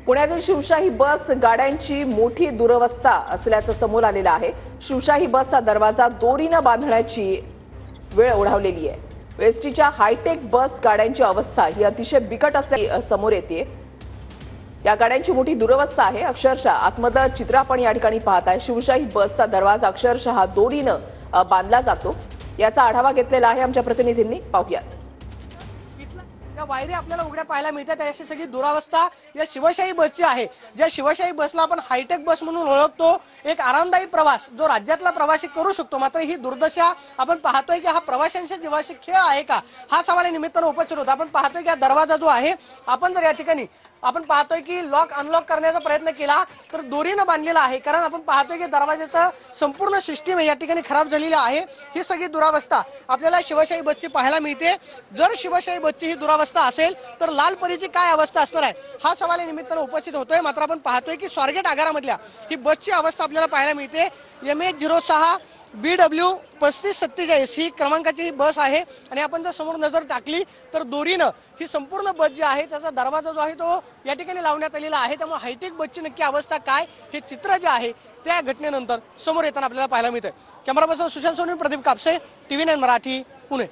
पुण्यातील शिवशाही बस गाड्यांची मोठी दुरवस्था असल्याचं समोर आलेलं आहे। शिवशाही बसचा दरवाजा दोरीनं बांधण्याची वेळ ओढावलेली आहे। एसटीच्या हायटेक बस गाड्यांची अवस्था ही अतिशय बिकट असल्याची समोर येते। या गाड्यांची मोठी दुरवस्था आहे। अक्षरशः आतमध्ये चित्र आपण या ठिकाणी पाहताय। शिवशाही बसचा दरवाजा अक्षरशः दोरीनं बांधला जातो। याचा आढावा घेतलेला आहे आमच्या प्रतिनिधींनी, पाहूयात। वायरी आपल्याला उघड्या पाहायला मिळतात। अशी सगळी दुरावस्था या शिवशाही बसची आहे। ज्या शिवशाही बसला आपण हायटेक बस म्हणून ओळखतो, एक आरामदायी प्रवास जो राज्यातला प्रवासी करू शकतो, मात्र ही दुर्दशा आपण पाहतोय की हा प्रवाशांच्या जीवाशी खेळ आहे का, हा सवाल या निमित्तानं उपस्थित होता। आपण पाहतोय की हा दरवाजा जो आहे, आपण जर या ठिकाणी आपण पाहतोय की लॉक अनलॉक करण्याचा प्रयत्न केला तर दोरीनं बांधलेला आहे, कारण आपण पाहतोय की दरवाजाचं संपूर्ण सिस्टीम या ठिकाणी खराब झालेली आहे। ही सगळी दुरावस्था आपल्याला शिवशाही बसची पाहायला मिळते। जर शिवशाही बसची ही दुरावस्था असेल तर लाल परीची काय अवस्था असणार आहे, हा सवाल या निमित्तानं उपस्थित होतोय। मात्र आपण पाहतोय की स्वारगेट आगारामधल्या ही बसची अवस्था आपल्याला पाहायला मिळते। MH06 BW 3547 ही क्रमांकाची ही बस आहे आणि आपण जर समोर नजर टाकली तर दोरीनं ही संपूर्ण बस जी आहे त्याचा दरवाजा जो आहे तो या ठिकाणी लावण्यात आलेला आहे। त्यामुळे हायटेक बसची नक्की अवस्था काय हे चित्र जे आहे त्या घटनेनंतर समोर येताना आपल्याला पाहायला मिळतं। Camera person Sushant Soni, Pradeep Kapse, TV9 Marathi, Pune.